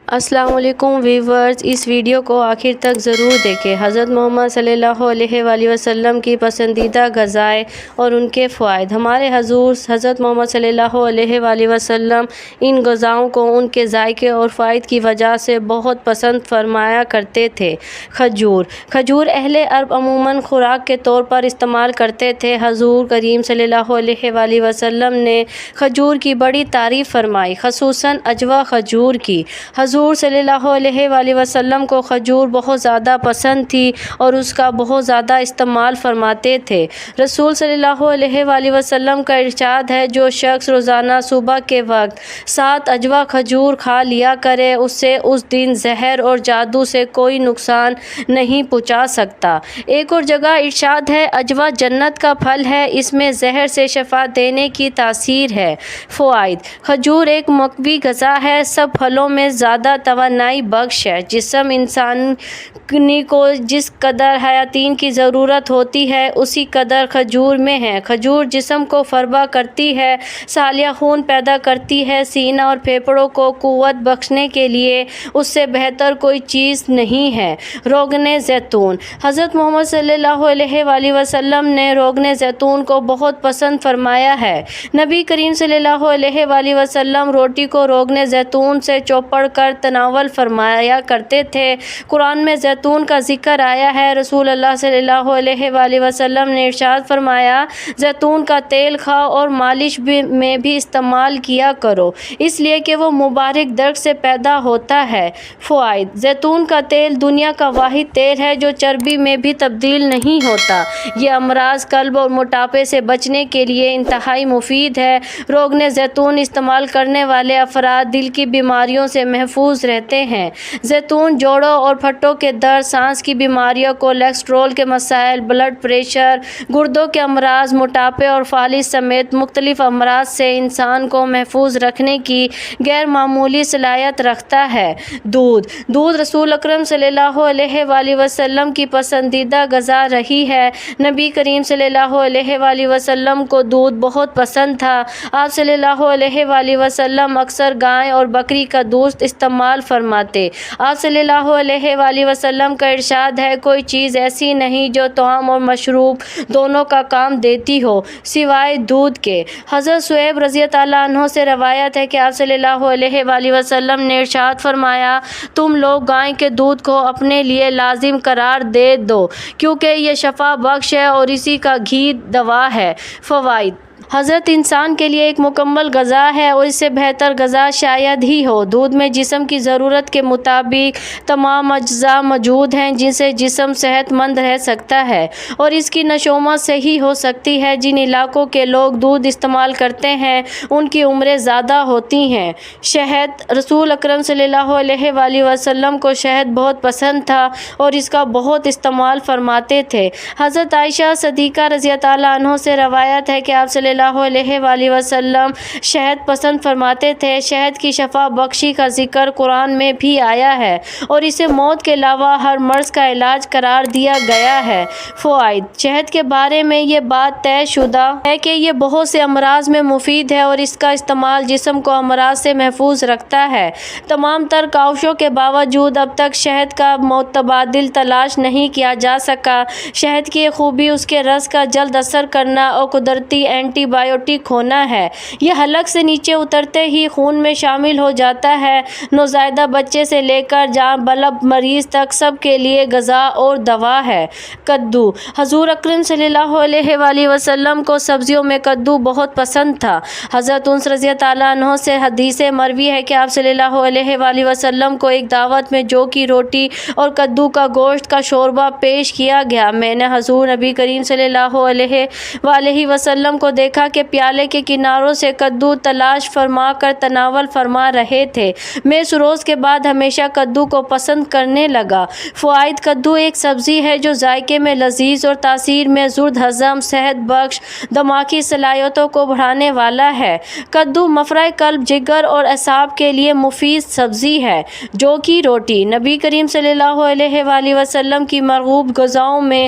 السلام علیکم ویورز، اس ویڈیو کو آخر تک ضرور دیکھیں۔ حضرت محمد صلی اللہ علیہ وآلہ وسلم کی پسندیدہ غذائیں اور ان کے فوائد۔ ہمارے حضور حضرت محمد صلی اللہ علیہ وآلہ وسلم ان غذاؤں کو ان کے ذائقے اور فوائد کی وجہ سے بہت پسند فرمایا کرتے تھے۔ کھجور اہل عرب عموماً خوراک کے طور پر استعمال کرتے تھے۔ حضور کریم صلی اللہ علیہ وآلہ وسلم نے کھجور کی بڑی تعریف فرمائی، خصوصاً عجوہ کھجور کی۔ حضور صلی اللہ علیہ وآلہ وسلم کو کھجور بہت زیادہ پسند تھی اور اس کا بہت زیادہ استعمال فرماتے تھے۔ رسول صلی اللہ علیہ وآلہ وسلم کا ارشاد ہے، جو شخص روزانہ صبح کے وقت 7 عجوہ کھجور کھا لیا کرے، اسے اس دن زہر اور جادو سے کوئی نقصان نہیں پہنچا سکتا۔ ایک اور جگہ ارشاد ہے، عجوہ جنت کا پھل ہے، اس میں زہر سے شفا دینے کی تاثیر ہے۔ فوائد: کھجور ایک مقوی غذا ہے، سب پھلوں میں زیادہ توانائی بخش ہے۔ جسم انسانی کو جس قدر بائٹین کی ضرورت ہوتی ہے، اسی قدر کھجور میں ہے۔ کھجور جسم کو فربہ کرتی ہے، سالہ خون پیدا کرتی ہے۔ سینہ اور پھیپھڑوں کو قوت بخشنے کے لیے اس سے بہتر کوئی چیز نہیں ہے۔ روغن زیتون: حضرت محمد صلی اللہ علیہ وآلہ وسلم نے روغن زیتون کو بہت پسند فرمایا ہے۔ نبی کریم صلی اللہ علیہ وآلہ وسلم روٹی کو روغن زیتون سے چوپڑ کر تناول فرمایا کرتے تھے۔ قرآن میں زیتون کا ذکر آیا ہے۔ رسول اللہ صلی اللہ علیہ وآلہ وسلم نے ارشاد فرمایا، زیتون کا تیل کھاؤ اور مالش میں بھی استعمال کیا کرو، اس لیے کہ وہ مبارک درخت سے پیدا ہوتا ہے۔ فوائد: زیتون کا تیل دنیا کا واحد تیل ہے جو چربی میں بھی تبدیل نہیں ہوتا۔ یہ امراض قلب اور موٹاپے سے بچنے کے لیے انتہائی مفید ہے۔ روغن زیتون استعمال کرنے والے افراد دل کی بیماریوں سے محفوظ رہتے ہیں۔ زیتون جوڑوں اور پٹھوں کے درد، سانس کی بیماریوں، کولیسٹرول کے مسائل، بلڈ پریشر، گردوں کے امراض، موٹاپے اور فالج سمیت مختلف امراض سے انسان کو محفوظ رکھنے کی غیر معمولی صلاحیت رکھتا ہے۔ دودھ رسول اکرم صلی اللہ علیہ وآلہ وسلم کی پسندیدہ غذا رہی ہے۔ نبی کریم صلی اللہ علیہ وآلہ وسلم کو دودھ بہت پسند تھا۔ آپ صلی اللہ علیہ وآلہ وسلم اکثر گائے اور بکری کا دودھ استعمال فرماتے۔ آپ صلی اللہ علیہ وآلہ وسلم کا ارشاد ہے، کوئی چیز ایسی نہیں جو طعام اور مشروب دونوں کا کام دیتی ہو سوائے دودھ کے۔ حضرت صہیب رضی اللہ عنہ سے روایت ہے کہ آپ صلی اللہ علیہ وآلہ وسلم نے ارشاد فرمایا، تم لوگ گائے کے دودھ کو اپنے لیے لازم قرار دے دو، کیونکہ یہ شفا بخش ہے اور اسی کا گھی دوا ہے۔ فوائد: حضرت انسان کے لیے ایک مکمل غذا ہے اور اس سے بہتر غذا شاید ہی ہو۔ دودھ میں جسم کی ضرورت کے مطابق تمام اجزاء موجود ہیں، جن سے جسم صحت مند رہ سکتا ہے اور اس کی نشوونما صحیح ہو سکتی ہے۔ جن علاقوں کے لوگ دودھ استعمال کرتے ہیں، ان کی عمریں زیادہ ہوتی ہیں۔ شہد: رسول اکرم صلی اللہ علیہ وآلہ وسلم کو شہد بہت پسند تھا اور اس کا بہت استعمال فرماتے تھے۔ حضرت عائشہ صدیقہ رضی اللہ عنہا سے روایت ہے کہ آپ صلی اللہ علیہ وآلہ وسلم شہد پسند فرماتے تھے۔ شہد کی شفا بخشی کا ذکر قرآن میں بھی آیا ہے اور اسے موت کے علاوہ ہر مرض کا علاج قرار دیا گیا ہے۔ فوائد: شہد کے بارے میں یہ بات طے شدہ ہے کہ یہ بہت سے امراض میں مفید ہے اور اس کا استعمال جسم کو امراض سے محفوظ رکھتا ہے۔ تمام تر کاوشوں کے باوجود اب تک شہد کا متبادل تلاش نہیں کیا جا سکا۔ شہد کی ایک خوبی اس کے رس کا جلد اثر کرنا اور قدرتی اینٹی بائیوٹک ہونا ہے۔ یہ حلق سے نیچے اترتے ہی خون میں شامل ہو جاتا ہے۔ نوزائیدہ بچے سے لے کر جاں بلب مریض تک سب کے لیے غذا اور دوا ہے۔ کدو: حضور اکرم صلی اللہ علیہ وآلہ وسلم کو سبزیوں میں کدو بہت پسند تھا۔ حضرت انس رضی اللہ عنہ سے حدیث مروی ہے کہ آپ صلی اللہ علیہ وآلہ وسلم کو ایک دعوت میں جو کی روٹی اور کدو کا گوشت کا شوربہ پیش کیا گیا۔ میں نے حضور نبی کریم صلی اللہ علیہ وآلہ وسلم کو دیکھا کہ پیالے کے کناروں سے کدو تلاش فرما کر تناول فرما رہے تھے۔ میں اس روز کے بعد ہمیشہ کدو کو پسند کرنے لگا۔ فوائد: کدو ایک سبزی ہے جو ذائقے میں لذیذ اور تاثیر میں زرد ہضم، صحت بخش، دماغی صلاحیتوں کو بڑھانے والا ہے۔ کدو مفرح قلب، جگر اور اعصاب کے لیے مفید سبزی ہے۔ جو کی روٹی: نبی کریم صلی اللہ علیہ وآلہ وسلم کی مرغوب غذاؤں میں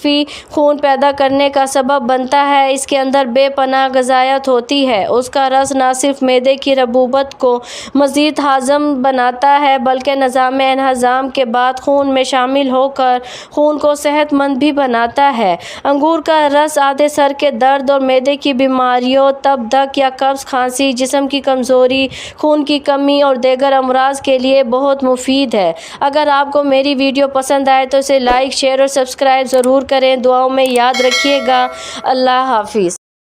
اضافی خون پیدا کرنے کا سبب بنتا ہے۔ اس کے اندر بے پناہ غذائیت ہوتی ہے۔ اس کا رس نہ صرف معدے کی رطوبت کو مزید ہضم بناتا ہے بلکہ نظام ہضم کے بعد خون میں شامل ہو کر خون کو صحت مند بھی بناتا ہے۔ انگور کا رس آدھے سر کے درد اور معدے کی بیماریوں، تپ دق یا قبض، کھانسی، جسم کی کمزوری، خون کی کمی اور دیگر امراض کے لیے بہت مفید ہے۔ اگر آپ کو میری ویڈیو پسند آئے تو اسے لائک، شیئر اور سبسکرائب ضرور کریں۔ دعاؤں میں یاد رکھیے گا۔ اللہ حافظ۔